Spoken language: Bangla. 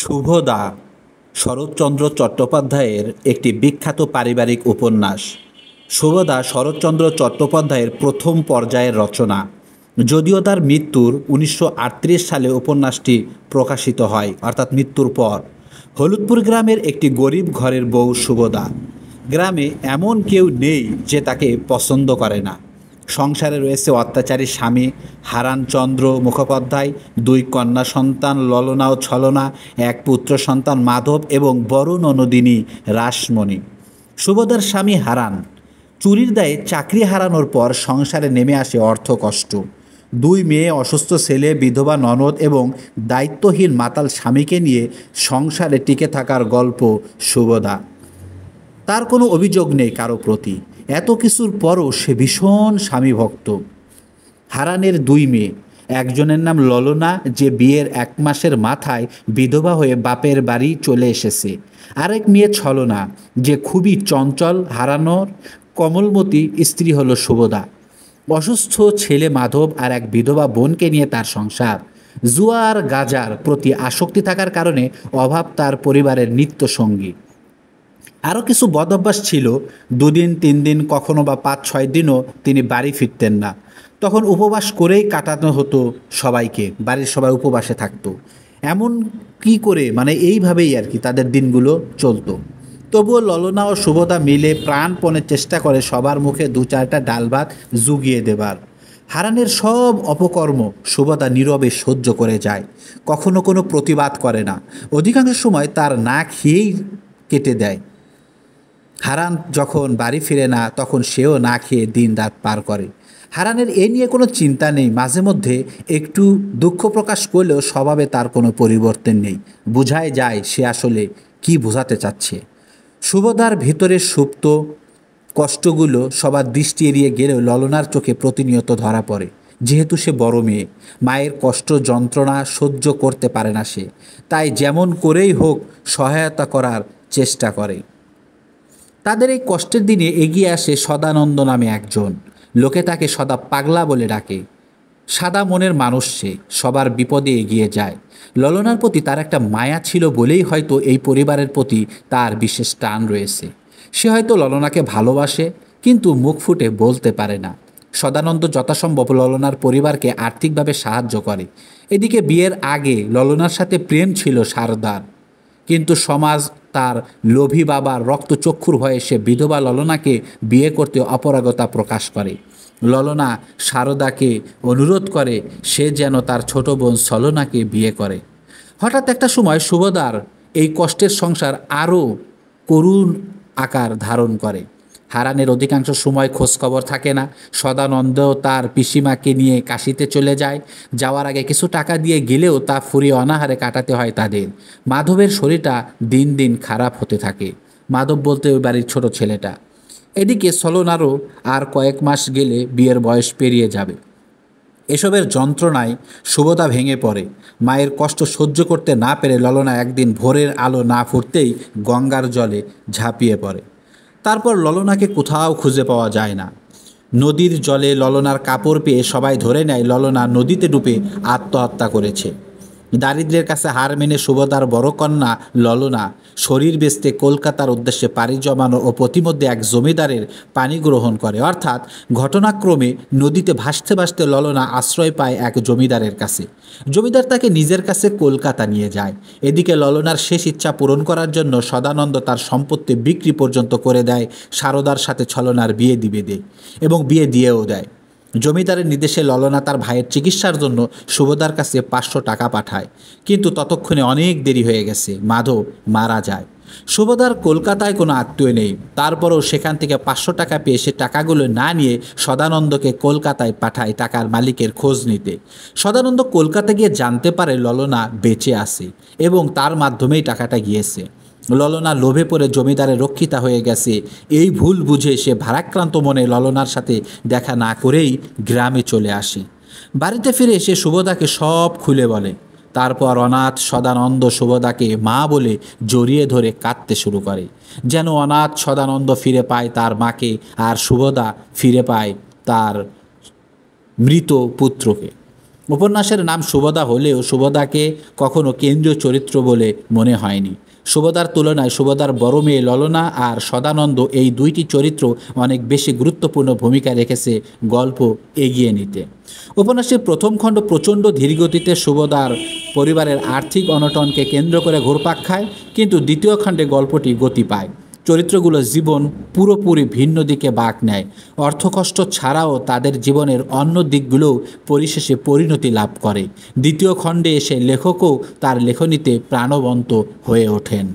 শুভদা শরৎচন্দ্র চট্টোপাধ্যায়ের একটি বিখ্যাত পারিবারিক উপন্যাস। শুভদা শরৎচন্দ্র চট্টোপাধ্যায়ের প্রথম পর্যায়ের রচনা। যদিও তার মৃত্যুর 1938 সালে উপন্যাসটি প্রকাশিত হয়, অর্থাৎ মৃত্যুর পর। হলুদপুর গ্রামের একটি গরিব ঘরের বউ শুভদা। গ্রামে এমন কেউ নেই যে তাকে পছন্দ করে না। সংসারে রয়েছে অত্যাচারী স্বামী হারানচন্দ্র মুখোপাধ্যায়, 2 কন্যা সন্তান ললনা ও ছলনা, 1 পুত্র সন্তান মাধব এবং বড় ননদিনী রাসমণি। শুভদার স্বামী হারান চুরির দায়ে চাকরি হারানোর পর সংসারে নেমে আসে অর্থকষ্ট। 2 মেয়ে, অসুস্থ ছেলে, বিধবা ননদ এবং দায়িত্বহীন মাতাল স্বামীকে নিয়ে সংসারে টিকে থাকার গল্প শুভদা। তার কোনো অভিযোগ নেই কারো প্রতি। এত কিছুর পরও সে ভীষণ স্বামীভক্ত। হারানের 2 মেয়ে, একজনের নাম ললনা, যে বিয়ের 1 মাসের মাথায় বিধবা হয়ে বাপের বাড়ি চলে এসেছে। আরেক মেয়ে ছলনা, যে খুবই চঞ্চল। হারানোর কমলমতি স্ত্রী হলো শুভদা। অসুস্থ ছেলে মাধব আর এক বিধবা বোনকে নিয়ে তার সংসার। জুয়া আর গাঁজার প্রতি আসক্তি থাকার কারণে অভাব তার পরিবারের নিত্য সঙ্গী। আরও কিছু বদঅভ্যাস ছিল। 2 দিন 3 দিন, কখনো বা 5-6 দিনও তিনি বাড়ি ফিরতেন না। তখন উপবাস করেই কাটানো হতো সবাইকে। বাড়ির সবাই উপবাসে থাকতো। এমন কি করে, এইভাবেই আর কি তাদের দিনগুলো চলতো। তবুও ললনা ও শুভদা মিলে প্রাণপণে চেষ্টা করে সবার মুখে 2-4টা ডাল ভাত জুগিয়ে দেবার। হারানের সব অপকর্ম শুভদা নীরবে সহ্য করে যায়। কখনো কোনো প্রতিবাদ করে না। অধিকাংশ সময় তার না খেয়েই কেটে দেয়। হারান যখন বাড়ি ফিরে না, তখন সেও না খেয়ে দিন রাত পার করে। হারানের এ নিয়ে কোনো চিন্তা নেই। মাঝে মধ্যে একটু দুঃখ প্রকাশ করলেও স্বভাবে তার কোনো পরিবর্তন নেই। বোঝাই যায় সে আসলে কি বোঝাতে চাচ্ছে। শুভদার ভিতরে সুপ্ত কষ্টগুলো সবার দৃষ্টি এড়িয়ে গেলেও ললনার চোখে প্রতিনিয়ত ধরা পড়ে। যেহেতু সে বড় মেয়ে, মায়ের কষ্ট যন্ত্রণা সহ্য করতে পারে না সে, তাই যেমন করেই হোক সহায়তা করার চেষ্টা করে। তাদের এই কষ্টের দিনে এগিয়ে আসে সদানন্দ নামে একজন। লোকে তাকে সদা পাগলা বলে ডাকে। সাদা মনের মানুষ সে, সবার বিপদে এগিয়ে যায়। ললনার প্রতি তার একটা মায়া ছিল বলেই হয়তো এই পরিবারের প্রতি তার বিশেষ টান রয়েছে। সে হয়তো ললনাকে ভালোবাসে, কিন্তু মুখ ফুটে বলতে পারে না। সদানন্দ যথাসম্ভব ললনার পরিবারকে আর্থিকভাবে সাহায্য করে। এদিকে বিয়ের আগে ললনার সাথে প্রেম ছিল শারদার, কিন্তু সমাজ তার লোভী বাবার রক্তচক্ষুর ভয়ে সে বিধবা ললনাকে বিয়ে করতে অপারগতা প্রকাশ করে। ললনা শারদাকে অনুরোধ করে সে যেন তার ছোট বোন ছলনাকে বিয়ে করে। হঠাৎ একটা সময় শুভদার এই কষ্টের সংসার আরও করুণ আকার ধারণ করে। হারানের অধিকাংশ সময় খোঁজখবর থাকে না। সদানন্দ তার পিসিমাকে নিয়ে কাশিতে চলে যায়। যাওয়ার আগে কিছু টাকা দিয়ে গেলেও তা ফুরিয়ে অনাহারে কাটাতে হয় তাদের। মাধবের শরীরটা দিন দিন খারাপ হতে থাকে। মাধব বলতে ওই বাড়ির ছোট ছেলেটা। এদিকে ছলনারও আর কয়েক মাস গেলে বিয়ের বয়স পেরিয়ে যাবে। এসবের যন্ত্রণায় শুভদা ভেঙে পড়ে। মায়ের কষ্ট সহ্য করতে না পেরে ললনা একদিন ভোরের আলো না ফুটতেই গঙ্গার জলে ঝাঁপিয়ে পড়ে। তারপর ললনাকে কোথাও খুঁজে পাওয়া যায় না। নদীর জলে ললনার কাপড় পেয়ে সবাই ধরে নেয় ললনা নদীতে ডুবে আত্মহত্যা করেছে। দারিদ্র্যের কাছে হার মেনে শুভদার বড় কন্যা ললনা শরীর বেচতে কলকাতার উদ্দেশ্যে পাড়ি জমানো ও প্রতিমধ্যে এক জমিদারের পানি গ্রহণ করে। অর্থাৎ ঘটনাক্রমে নদীতে ভাসতে ভাসতে ললনা আশ্রয় পায় এক জমিদারের কাছে। জমিদার তাকে নিজের কাছে কলকাতা নিয়ে যায়। এদিকে ললনার শেষ ইচ্ছা পূরণ করার জন্য সদানন্দ তার সম্পত্তি বিক্রি পর্যন্ত করে দেয়। শারদার সাথে ছলনার বিয়ে দিবে দেয় এবং বিয়ে দিয়েও দেয়। জমিদারের নির্দেশে ললনা তার ভাইয়ের চিকিৎসার জন্য শুভদার কাছে 500 টাকা পাঠায়। কিন্তু ততক্ষণে অনেক দেরি হয়ে গেছে। মাধব মারা যায়। শুভদার কলকাতায় কোনো আত্মীয় নেই। তারপরেও সেখান থেকে 500 টাকা পেয়ে সে টাকাগুলো না নিয়ে সদানন্দকে কলকাতায় পাঠায় টাকার মালিকের খোঁজ নিতে। সদানন্দ কলকাতা গিয়ে জানতে পারে ললনা বেঁচে আছে এবং তার মাধ্যমেই টাকাটা গিয়েছে। ললনা লোভে পড়ে জমিদারের রক্ষিতা হয়ে গেছে। এই ভুল বুঝে সে ভারাক্রান্ত মনে ললনার সাথে দেখা না করেই গ্রামে চলে আসে। বাড়িতে ফিরে এসে শুভদাকে সব খুলে বলে। তারপর অনাথ সদানন্দ শুভদাকে মা বলে জড়িয়ে ধরে কাঁদতে শুরু করে, যেন অনাথ সদানন্দ ফিরে পায় তার মাকে আর শুভদা ফিরে পায় তার মৃত পুত্রকে। উপন্যাসের নাম সুভদ্রা হলেও সুভদ্রাকে কখনো কেন্দ্রীয় চরিত্র বলে মনে হয়নি। সুভদ্রার তুলনায় সুভদ্রার বড় মেয়ে ললনা আর সদানন্দ এই দুইটি চরিত্র অনেক বেশি গুরুত্বপূর্ণ ভূমিকা রেখেছে গল্প এগিয়ে নিতে। উপন্যাসের প্রথম খণ্ড প্রচণ্ড ধীরগতিতে সুভদ্রার পরিবারের আর্থিক অনটনকে কেন্দ্র করে ঘুরপাক খায়, কিন্তু দ্বিতীয় খণ্ডে গল্পটি গতি পায়। চরিত্রগুলোর জীবন পুরোপুরি ভিন্ন দিকে বাঁক নেয়। অর্থকষ্ট ছাড়াও তাদের জীবনের অন্য দিকগুলোও পরিশেষে পরিণতি লাভ করে। দ্বিতীয় খণ্ডে এসে লেখকও তার লেখনীতে প্রাণবন্ত হয়ে ওঠেন।